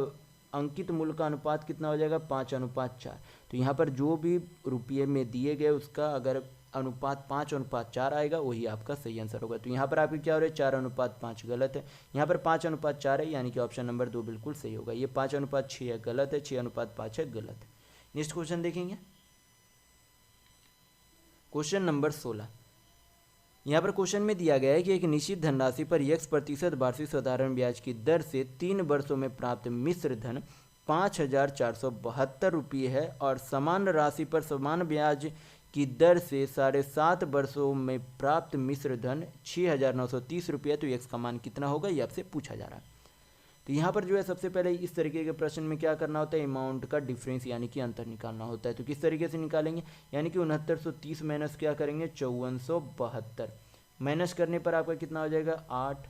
अंकित मूल्य का अनुपात कितना हो जाएगा 5:4। तो यहाँ पर जो भी रुपये में दिए गए उसका अगर अनुपात 5:4 आएगा वही आपका सही आंसर होगा। तो यहाँ पर आपकी क्या हो रहा है 4:5 गलत है, यहाँ पर 5:4 है, यानी कि ऑप्शन नंबर 2 बिल्कुल सही होगा। ये 5:6 है गलत है, 6:5 है गलत है। नेक्स्ट क्वेश्चन देखेंगे, क्वेश्चन नंबर 16। यहाँ पर क्वेश्चन में दिया गया है कि एक निश्चित धनराशि पर x% वार्षिक साधारण ब्याज की दर से 3 वर्षों में प्राप्त मिश्र धन 5,472 रुपये है और समान राशि पर समान ब्याज की दर से 7.5 वर्षों में प्राप्त मिश्र धन 6,930 रुपये, तो x का मान कितना होगा ये आपसे पूछा जा रहा है। तो यहाँ पर जो है सबसे पहले इस तरीके के प्रश्न में क्या करना होता है, अमाउंट का डिफरेंस यानी कि अंतर निकालना होता है। तो किस तरीके से निकालेंगे, यानी कि 6930 माइनस क्या करेंगे 5472, माइनस करने पर आपका कितना हो जाएगा 8,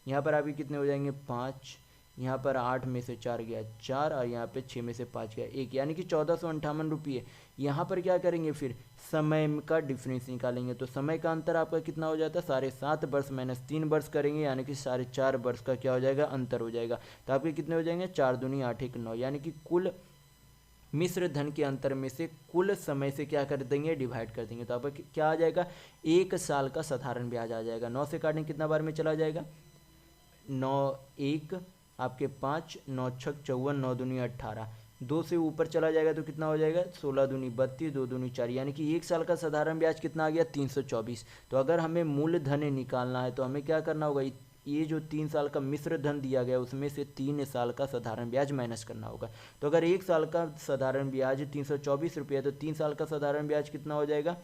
यहाँ पर आपके कितने हो जाएंगे 5, यहाँ पर 8 में से 4 गया 4 और यहाँ पे 6 में से 5 गया 1, यानी कि 1458 रुपये। यहाँ पर क्या करेंगे फिर समय का डिफरेंस निकालेंगे। तो समय का अंतर आपका कितना हो जाता है 7.5 वर्ष माइनस 3 वर्ष करेंगे, यानी कि 4.5 वर्ष का क्या हो जाएगा अंतर हो जाएगा। तो आपके कितने हो जाएंगे 4 दूनी 8 1 9, यानी कि कुल मिश्र धन के अंतर में से कुल समय से क्या कर देंगे डिवाइड कर देंगे। तो आपका क्या आ जाएगा 1 साल का साधारण ब्याज आ जाएगा। 9 से काटने कितना बार में चला जाएगा 9 1 आपके 5, 9 6 54, 9 दूनी 18, 2 से ऊपर चला जाएगा तो कितना हो जाएगा 16 दूनी 32, 2 दूनी 4, यानी कि 1 साल का साधारण ब्याज कितना आ गया 324। तो अगर हमें मूल धन निकालना है तो हमें क्या करना होगा, ये जो 3 साल का मिश्र धन दिया गया उसमें से 3 साल का साधारण ब्याज माइनस करना होगा। तो अगर 1 साल का साधारण ब्याज 324 रुपये तो 3 साल का साधारण ब्याज कितना हो जाएगा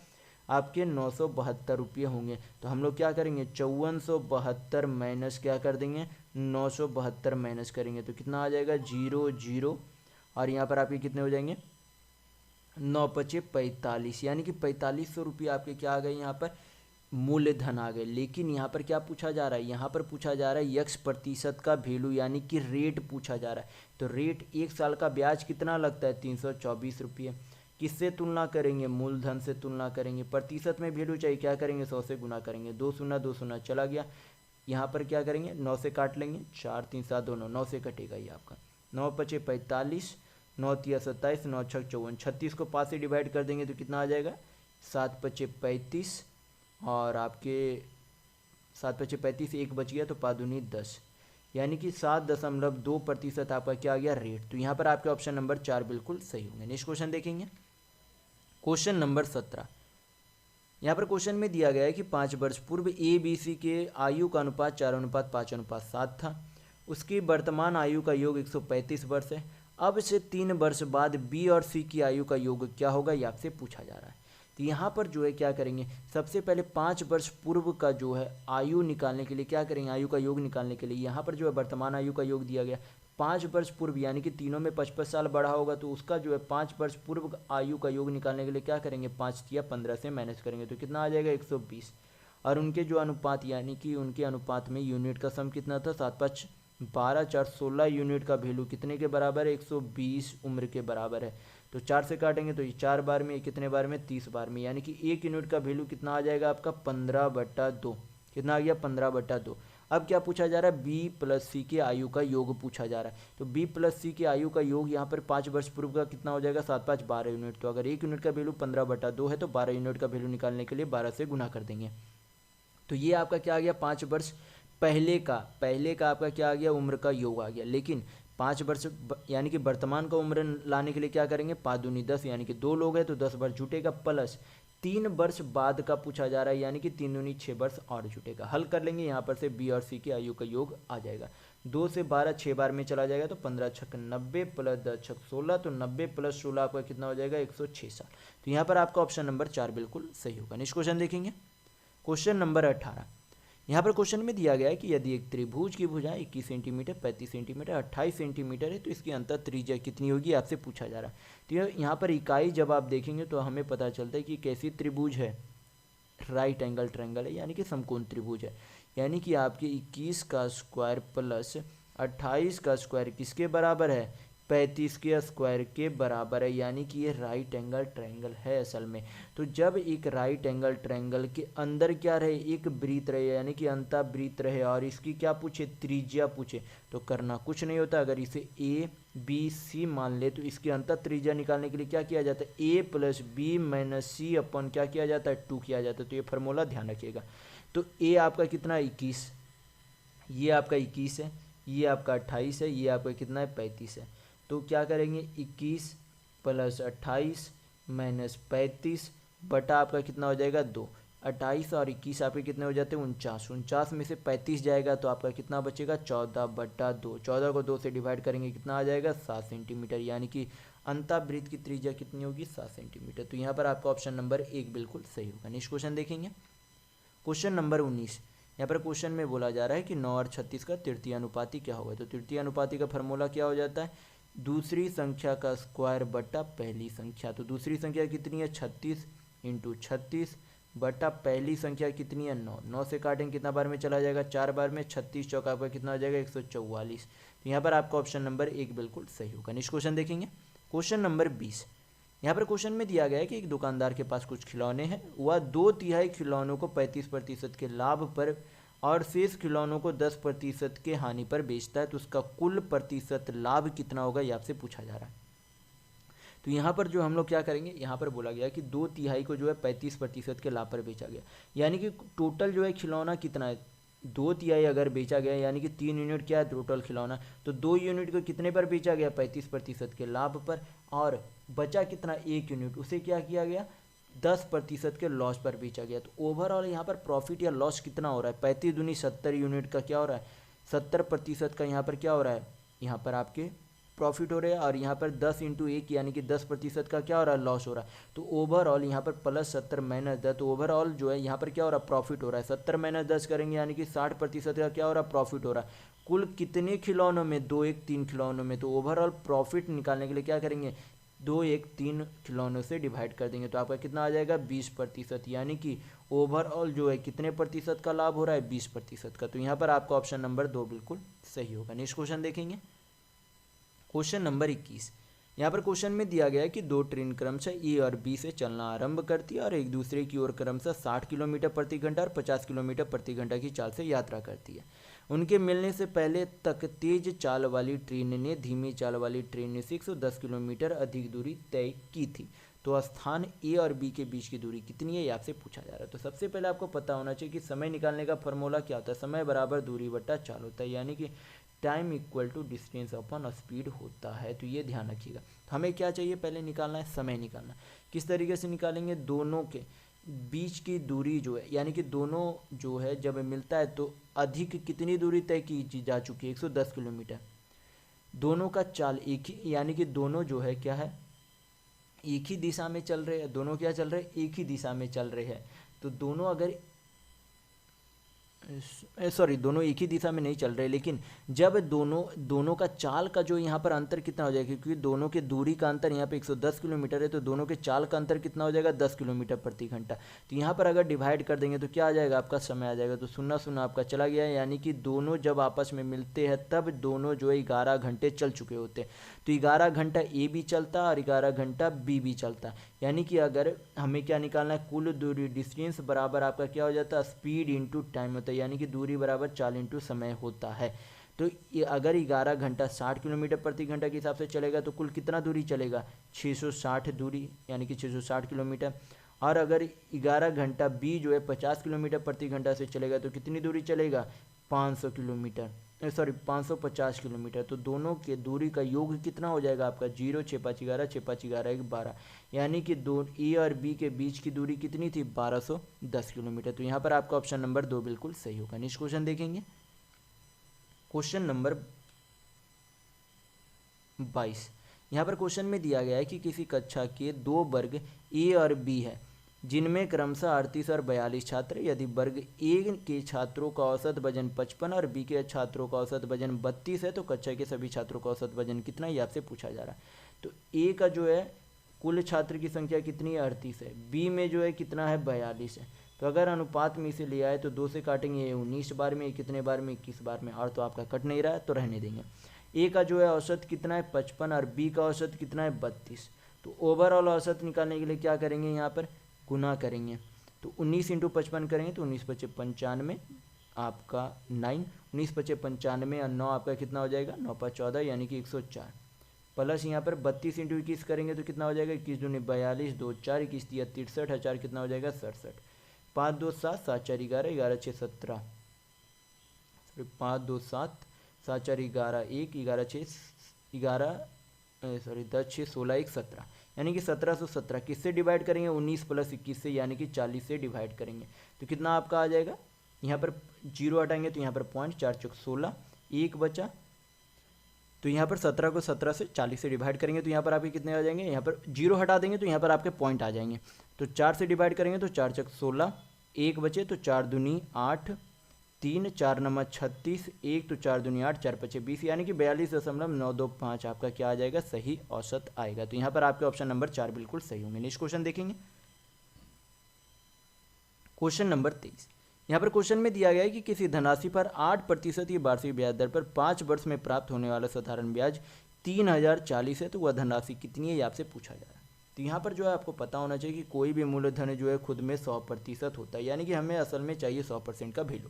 आपके 972 रुपये होंगे। तो हम लोग क्या करेंगे 5472 माइनस क्या कर देंगे 972 माइनस करेंगे तो कितना आ जाएगा 0 0, और यहाँ पर आपके कितने हो जाएंगे 9 पचे 45, यानी कि 4500 रुपये आपके क्या आ गए यहाँ पर मूल्य धन आ गए। लेकिन यहाँ पर क्या पूछा जा रहा है, यहाँ पर पूछा जा रहा है यक्स प्रतिशत का वैल्यू यानी कि रेट पूछा जा रहा है। तो रेट 1 साल का ब्याज कितना लगता है 324 रुपये। किससे तुलना करेंगे मूलधन से तुलना करेंगे। प्रतिशत में वैल्यू चाहिए क्या करेंगे 100 से गुना करेंगे, 2 शून्य 2 शून्य चला गया। यहाँ पर क्या करेंगे 9 से काट लेंगे 4 3 7 2 9, 9 से कटेगा ये आपका 9 पचे 45, 9 तिया 27, 9 छः 54, 36 को 5 से डिवाइड कर देंगे तो कितना आ जाएगा 7 पचे 35, और आपके 7 पचे 35 एक बच गया तो 5 दूनी 10, यानी कि 7.2% आपका क्या आ गया रेट। तो यहाँ पर आपके ऑप्शन नंबर 4 बिल्कुल सही होंगे। नेक्स्ट क्वेश्चन देखेंगे क्वेश्चन नंबर 17। यहाँ पर क्वेश्चन में दिया गया है कि 5 वर्ष पूर्व ए बी सी के आयु का अनुपात 4:5:7 था। उसकी वर्तमान आयु का योग 135 वर्ष है। अब से 3 वर्ष बाद बी और सी की आयु का योग क्या होगा ये आपसे पूछा जा रहा है। तो यहाँ पर जो है क्या करेंगे सबसे पहले 5 वर्ष पूर्व का जो है आयु निकालने के लिए क्या करेंगे आयु का योग निकालने के लिए यहाँ पर जो है वर्तमान आयु का योग दिया गया 5 वर्ष पूर्व, यानी कि तीनों में 55 साल बढ़ा होगा तो उसका जो है 5 वर्ष पूर्व आयु का योग निकालने के लिए क्या करेंगे 5 या 15 से माइनस करेंगे तो कितना आ जाएगा 120। और उनके जो अनुपात यानी कि उनके अनुपात में यूनिट का सम कितना था 7 5 12 4 16 यूनिट का वैल्यू कितने के बराबर है 120 उम्र के बराबर है। तो 4 से काटेंगे तो ये 4 बार में कितने बार में 30 बार में, यानी कि 1 यूनिट का वैल्यू कितना आ जाएगा आपका 15/2। कितना आ गया 15/2। अब क्या पूछा जा रहा है बी प्लस सी के आयु का योग पूछा जा रहा है। तो बी प्लस सी के आयु का योग यहाँ पर 5 वर्ष पूर्व का कितना हो जाएगा 7 5 12 यूनिट। तो अगर 1 यूनिट का वैल्यू 15/2 है तो 12 यूनिट का वैल्यू निकालने के लिए 12 से गुना कर देंगे। तो ये आपका क्या आ गया 5 वर्ष पहले का आपका क्या आ गया उम्र का योग आ गया। लेकिन 5 वर्ष यानी कि वर्तमान का उम्र लाने के लिए क्या करेंगे 5 दूनी 10, यानी कि 2 लोग हैं तो 10 वर्ष जुटेगा, प्लस 3 वर्ष बाद का पूछा जा रहा है यानी कि 3 दूनी 6 वर्ष और जुटेगा। हल कर लेंगे यहाँ पर से बी और सी की आयु का योग आ जाएगा। 2 से 12 6 बार में चला जाएगा तो 15 छक 90 प्लस 10 छक 16, तो 90 प्लस 16 आपका कितना हो जाएगा 106 साल। तो यहाँ पर आपका ऑप्शन नंबर 4 बिल्कुल सही होगा। नेक्स्ट क्वेश्चन देखेंगे क्वेश्चन नंबर 18। यहाँ पर क्वेश्चन में दिया गया है कि यदि एक त्रिभुज की भुजा 21 सेंटीमीटर 35 सेंटीमीटर 28 सेंटीमीटर है तो इसकी अंतर त्रिज्या कितनी होगी आपसे पूछा जा रहा है। तो यहाँ पर इकाई जब आप देखेंगे तो हमें पता चलता है कि कैसी त्रिभुज है राइट एंगल ट्रायंगल है, यानी कि समकोण त्रिभुज है। यानी कि आपके 21 का स्क्वायर प्लस 28 का स्क्वायर किसके बराबर है 35 के स्क्वायर के बराबर है, यानी कि ये राइट एंगल ट्रायंगल है असल में। तो जब एक राइट एंगल ट्रायंगल के अंदर क्या रहे एक वृत्त रहे यानी कि अंतःवृत्त रहे और इसकी क्या पूछे त्रिज्या पूछे तो करना कुछ नहीं होता। अगर इसे ए बी सी मान ले तो इसकी अंतर त्रिज्या निकालने के लिए क्या किया जाता है ए प्लस बी माइनस सी अपन क्या किया जाता है 2 किया जाता है। तो ये फार्मूला ध्यान रखिएगा। तो ए आपका कितना 21, ये आपका 21 है, ये आपका 28 है, ये आपका कितना है 35 है। तो क्या करेंगे 21 प्लस 28 माइनस 35 बटा आपका कितना हो जाएगा 2। 28 और 21 आपके कितने हो जाते हैं 49। 49 में से 35 जाएगा तो आपका कितना बचेगा 14/2। 14 को 2 से डिवाइड करेंगे कितना आ जाएगा 7 सेंटीमीटर, यानी कि अंतःवृत्त की त्रिज्या कितनी होगी 7 सेंटीमीटर। तो यहाँ पर आपका ऑप्शन नंबर 1 बिल्कुल सही होगा। नेक्स्ट क्वेश्चन देखेंगे क्वेश्चन नंबर 19। यहाँ पर क्वेश्चन में बोला जा रहा है कि 9 और 36 का तृतीय अनुपाती क्या होगा। तो तृतीय अनुपाती का फॉर्मूला क्या हो जाता है, दूसरी संख्या का स्क्वायर बटा पहली संख्या। तो दूसरी संख्या कितनी है 36 इंटू 36 बटा पहली संख्या कितनी है 9। 9 से काटेंगे कितना बार में चला जाएगा, 4 बार में। 36 चौका आपका कितना हो जाएगा 144। तो यहाँ पर आपका ऑप्शन नंबर 1 बिल्कुल सही होगा। नेक्स्ट क्वेश्चन देखेंगे, क्वेश्चन नंबर 20। यहाँ पर क्वेश्चन में दिया गया है कि एक दुकानदार के पास कुछ खिलौने हैं, वह 2/3 खिलौनों को 35% के लाभ पर और शेष खिलौनों को 10% के हानि पर बेचता है, तो उसका कुल प्रतिशत लाभ कितना होगा, ये आपसे पूछा जा रहा है। तो यहाँ पर जो हम लोग क्या करेंगे, यहाँ पर बोला गया कि 2/3 को जो है 35% के लाभ पर बेचा गया, यानी कि टोटल जो है खिलौना कितना है 2/3 अगर बेचा गया, यानी कि 3 यूनिट क्या है टोटल खिलौना, तो 2 यूनिट को कितने पर बेचा गया 35% के लाभ पर, और बचा कितना 1 यूनिट, उसे क्या किया गया 10% के लॉस पर बेचा गया। तो ओवरऑल यहाँ पर प्रॉफिट या लॉस कितना हो रहा है, 35 दूनी 70 यूनिट का क्या हो रहा है 70% का यहाँ पर क्या हो रहा है, यहाँ पर आपके प्रॉफिट हो रहा है, और यहाँ पर 10 इंटू 1 यानी कि 10% का क्या हो रहा है लॉस हो रहा है। तो ओवरऑल यहाँ पर +70 - 10, तो ओवरऑल जो है यहाँ पर क्या हो रहा है प्रॉफिट हो रहा है। 70 - 10 करेंगे यानी कि 60% का क्या हो रहा है प्रॉफिट हो रहा है। कुल कितने खिलौनों में 2, 1, 3 खिलौनों में, तो ओवरऑल प्रॉफिट निकालने के लिए क्या करेंगे 2, 1, 3 खिलौनों से डिवाइड कर देंगे, तो आपका कितना आ जाएगा 20%, यानी कि ओवरऑल जो है कितने प्रतिशत का लाभ हो रहा है 20% का। तो यहाँ पर आपका ऑप्शन नंबर 2 बिल्कुल सही होगा। नेक्स्ट क्वेश्चन देखेंगे, क्वेश्चन नंबर 21। यहाँ पर क्वेश्चन में दिया गया है कि 2 ट्रेन क्रमशः ए और बी से चलना आरंभ करती है और एक दूसरे की ओर क्रमशः 60 किलोमीटर प्रति घंटा और 50 किलोमीटर प्रति घंटा की चाल से यात्रा करती है। उनके मिलने से पहले तक तेज चाल वाली ट्रेन ने धीमी चाल वाली ट्रेन से 110 किलोमीटर अधिक दूरी तय की थी। तो स्थान ए और बी के बीच की दूरी कितनी है, ये आपसे पूछा जा रहा है। तो सबसे पहले आपको पता होना चाहिए कि समय निकालने का फॉर्मूला क्या होता है, समय बराबर दूरी बटा चाल होता है, यानी कि time equal to distance upon speed होता है। तो ये ध्यान रखिएगा। हमें क्या चाहिए पहले निकालना है समय निकालना। किस तरीके से निकालेंगे, दोनों के बीच की दूरी जो है, यानी कि दोनों जो है जब मिलता है तो अधिक कितनी दूरी तय की जा चुकी है 110 किलोमीटर। दोनों का चाल एक ही, यानी कि दोनों जो है क्या है एक ही दिशा में चल रहे हैं। दोनों क्या चल रहे हैं एक ही दिशा में चल रहे हैं। तो दोनों अगर दोनों एक ही दिशा में नहीं चल रहे, लेकिन जब दोनों का चाल का जो यहाँ पर अंतर कितना हो जाएगा, क्योंकि दोनों के दूरी का अंतर यहाँ पे 110 किलोमीटर है, तो दोनों के चाल का अंतर कितना हो जाएगा 10 किलोमीटर प्रति घंटा। तो यहाँ पर अगर डिवाइड कर देंगे तो क्या आ जाएगा आपका समय आ जाएगा। तो 0 आपका चला गया है, यानी कि दोनों जब आपस में मिलते हैं तब दोनों जो है 11 घंटे चल चुके होते हैं। तो 11 घंटा ए भी चलता और 11 घंटा बी भी चलता, यानी कि अगर हमें क्या निकालना है कुल दूरी, डिस्टेंस बराबर आपका क्या हो जाता है स्पीड इंटू टाइम होता है, यानी कि दूरी बराबर चाल इंटू समय होता है। तो ये अगर 11 घंटा 60 किलोमीटर प्रति घंटा के हिसाब से चलेगा तो कुल कितना दूरी चलेगा 660 दूरी, यानी कि 660 किलोमीटर। और अगर 11 घंटा बी जो है 50 किलोमीटर प्रति घंटा से चलेगा तो कितनी दूरी चलेगा 500 किलोमीटर, 550 किलोमीटर। तो दोनों के दूरी का योग कितना हो जाएगा आपका 0, 6 5 11, 6 5 11 12, यानी कि दो ए और बी के बीच की दूरी कितनी थी 1210 किलोमीटर। तो यहाँ पर आपका ऑप्शन नंबर 2 बिल्कुल सही होगा। नेक्स्ट क्वेश्चन देखेंगे, क्वेश्चन नंबर 22। यहाँ पर क्वेश्चन में दिया गया है कि किसी कक्षा के 2 वर्ग ए और बी है जिनमें क्रमशः 38 और 42 छात्र। यदि वर्ग ए के छात्रों का औसत वजन 55 और बी के छात्रों का औसत वजन 32 है, तो कक्षा के सभी छात्रों का औसत वजन कितना है, ये आपसे पूछा जा रहा है। तो ए का जो है कुल छात्र की संख्या कितनी है 38 है, बी में जो है कितना है 42 है। तो अगर अनुपात में इसे लिया है तो 2 से काटेंगे 19 बार में, कितने बार में 21 बार में, और तो आपका कट नहीं रहा है तो रहने देंगे। ए का जो है औसत कितना है 55 और बी का औसत कितना है 32। तो ओवरऑल औसत निकालने के लिए क्या करेंगे यहाँ पर गुना करेंगे। तो 19 इंटू 55 करेंगे तो 19 पचे 95 आपका 9, 19 पचे 95 और 9 आपका कितना हो जाएगा 9 5 14, यानी कि 104 प्लस यहाँ पर 32 इंटू 21 करेंगे तो कितना हो जाएगा 21 दूनी 42, 2 4 21 दिया 63, 4 कितना हो जाएगा 67, 5 2 7 7 4 11, 11 6 17, 5 2 7 7 4 11 1, 11 6 11 10 6 16 1 17, यानी कि 1717 किससे डिवाइड करेंगे 19 + 21 से, यानी कि 40 से डिवाइड करेंगे। तो कितना आपका आ जाएगा, यहाँ पर 0 हटाएंगे तो यहाँ पर पॉइंट 4 चौक 16 1 बचा। तो यहाँ पर 17 को 17 से 40 से डिवाइड करेंगे तो यहाँ पर आपके कितने आ जाएंगे, यहाँ पर 0 हटा देंगे तो यहाँ पर आपके पॉइंट आ जाएंगे। तो 4 से डिवाइड करेंगे तो 4 चौक 16 1 बचे, तो 4 दूनी 8 3, 4 नंबर 36, 1 तो 4 दूनी 8, 4 पचे 20, यानी कि 42.925 आपका क्या आ जाएगा, सही औसत आएगा। तो यहाँ पर आपके ऑप्शन नंबर 4 बिल्कुल सही होंगे। नेक्स्ट क्वेश्चन देखेंगे, क्वेश्चन नंबर 23। यहाँ पर क्वेश्चन में दिया गया है कि किसी धनराशि पर 8% की वार्षिक ब्याज दर पर 5 वर्ष में प्राप्त होने वाला साधारण ब्याज 3040 है, तो वह धनराशि कितनी है, ये आपसे पूछा जा रहा है। तो यहाँ पर जो है आपको पता होना चाहिए कि कोई भी मूलधन जो है खुद में 100% होता है, यानी कि हमें असल में चाहिए 100% का वैल्यू।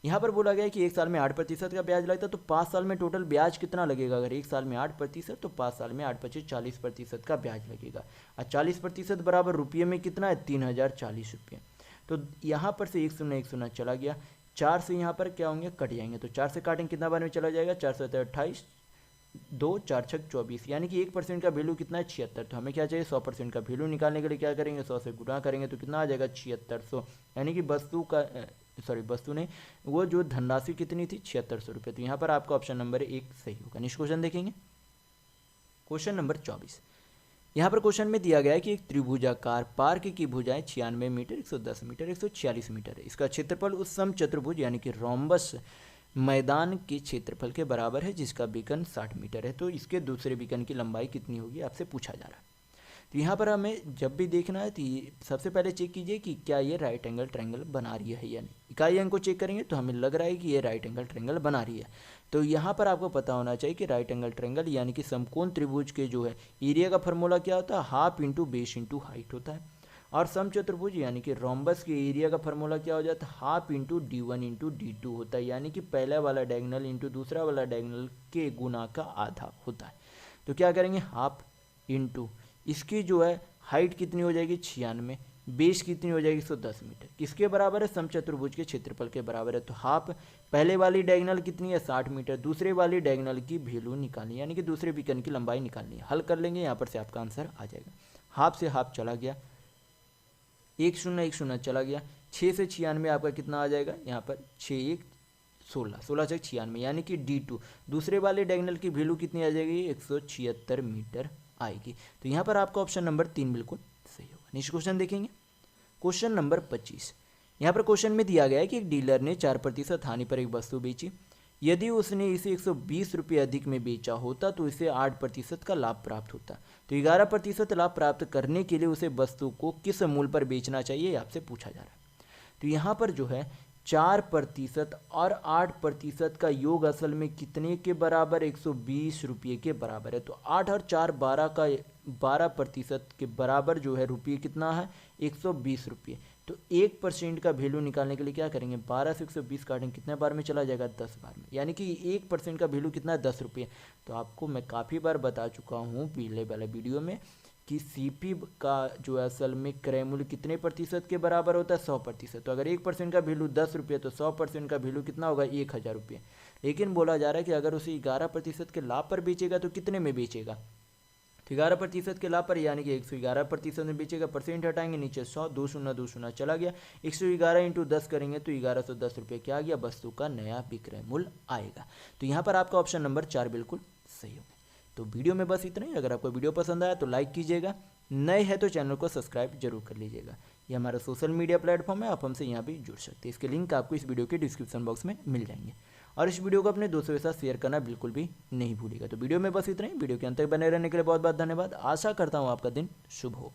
यहाँ पर बोला गया है कि एक साल में 8% का ब्याज लगता है, तो 5 साल में टोटल ब्याज कितना लगेगा। अगर एक साल में 8% तो 5 साल में 8 पच्चीस 40% का ब्याज लगेगा। और 40% बराबर रुपये में कितना है, 3040 रुपये। तो यहाँ पर से 1 चला गया, 4 से यहाँ पर क्या होंगे, कट जाएंगे। तो 4 से काटेंगे कितना बार में चला जाएगा, 4 से 28, 2 4 6 24, यानी कि 1% का वैल्यू कितना है, 76। तो हमें क्या चाहिए, 100% का वैल्यू निकालने के लिए क्या करेंगे, 100 से गुणा करेंगे तो कितना आ जाएगा, 7600। यानी कि वस्तु नहीं, वो जो धनराशि कितनी थी, 7600 रुपये। तो यहाँ पर आपका ऑप्शन नंबर 1 सही होगा। नेक्स्ट क्वेश्चन देखेंगे, क्वेश्चन नंबर 24। यहाँ पर क्वेश्चन में दिया गया है कि एक त्रिभुजाकार पार्क की भुजाएं 96 मीटर, 110 मीटर, 146 मीटर है। इसका क्षेत्रफल उस समचतुर्भुज यानी कि रोम्बस मैदान के क्षेत्रफल के बराबर है जिसका बीकन 60 मीटर है। तो इसके दूसरे बीकन की लंबाई कितनी होगी, आपसे पूछा जा रहा है। तो यहाँ पर हमें जब भी देखना है तो सबसे पहले चेक कीजिए कि क्या ये राइट एंगल ट्रायंगल बना रही है या नहीं। इकाई अंक को चेक करेंगे तो हमें लग रहा है कि ये राइट एंगल ट्रायंगल बना रही है। तो यहाँ पर आपको पता होना चाहिए कि राइट एंगल ट्रायंगल यानी कि समकोण त्रिभुज के जो है एरिया का फॉर्मूला क्या होता है, half into base into height होता है। और समचतुर्भुज यानी कि रोम्बस के एरिया का फॉर्मूला क्या हो जाता है, half into D1 into D2 होता है, यानी कि पहला वाला डायगोनल इंटू दूसरा वाला डायगोनल के गुना का आधा होता है। तो क्या करेंगे, हाफ इंटू इसकी जो है हाइट कितनी हो जाएगी, 96, बेस कितनी हो जाएगी, 110 मीटर। किसके बराबर है, समचतुर्भुज के क्षेत्रफल के बराबर है। तो हाफ पहले वाली डायगोनल कितनी है, 60 मीटर, दूसरे वाली डायगोनल की वैल्यू निकालनी, यानी कि दूसरे बीकन की लंबाई निकालनी है। हल कर लेंगे, यहाँ पर से आपका आंसर आ जाएगा। हाफ से हाफ चला गया, 1 0 चला गया, 6 से 96 आपका कितना आ जाएगा, यहाँ पर 6 1 16, 16 से 96, यानी कि D2 दूसरे वाले डायगोनल की वैल्यू कितनी आ जाएगी, 176 मीटर आएगी। तो यहाँ पर आपका ऑप्शन नंबर 3 बिल्कुल सही होगा। नेक्स्ट क्वेश्चन देखेंगे, क्वेश्चन नंबर 25। यहाँ पर क्वेश्चन में दिया गया है कि एक डीलर ने 4% हानि पर एक वस्तु बेची। यदि उसने इसे 120 रुपये अधिक में बेचा होता तो इसे 8% का लाभ प्राप्त होता। तो 11% लाभ प्राप्त करने के लिए उसे वस्तु को किस मूल्य पर बेचना चाहिए, आपसे पूछा जा रहा है। तो यहाँ पर जो है 4% और 8% का योग असल में कितने के बराबर, 120 रुपये के बराबर है। तो 8 और 4 12 का 12% के बराबर जो है रुपये कितना है, 120 रुपये। तो 1% का वैल्यू निकालने के लिए क्या करेंगे, 12 से 120 काटेंगे, कितने बार में चला जाएगा, 10 बार में, यानी कि 1% का वैल्यू कितना है, 10 रुपये। तो आपको मैं काफ़ी बार बता चुका हूँ पहले वाले वीडियो में कि सीपी का जो है असल में क्रय मूल्य कितने प्रतिशत के बराबर होता है, 100%। तो अगर 1% का वैल्यू 10 रुपये तो 100% का वैल्यू कितना होगा, 1000 रुपये। लेकिन बोला जा रहा है कि अगर उसे 11% के लाभ पर बेचेगा तो कितने में बेचेगा, तो 11% के लाभ पर, यानी कि 111% में बेचेगा। परसेंट हटाएंगे, नीचे 100, 2 0 चला गया, 111 इंटू 10 करेंगे तो 1110 रुपये क्या आ गया, वस्तु का नया विक्रय मूल्य आएगा। तो यहाँ पर आपका ऑप्शन नंबर 4 बिल्कुल सही होगा। तो वीडियो में बस इतना ही। अगर आपको वीडियो पसंद आया तो लाइक कीजिएगा, नए हैं तो चैनल को सब्सक्राइब जरूर कर लीजिएगा। ये हमारा सोशल मीडिया प्लेटफॉर्म है, आप हमसे यहाँ भी जुड़ सकते हैं। इसके लिंक आपको इस वीडियो के डिस्क्रिप्शन बॉक्स में मिल जाएंगे। और इस वीडियो को अपने दोस्तों के साथ शेयर करना बिल्कुल भी नहीं भूलिएगा। तो वीडियो में बस इतना ही। वीडियो के अंत तक बने रहने के लिए बहुत बहुत धन्यवाद। आशा करता हूँ आपका दिन शुभ हो।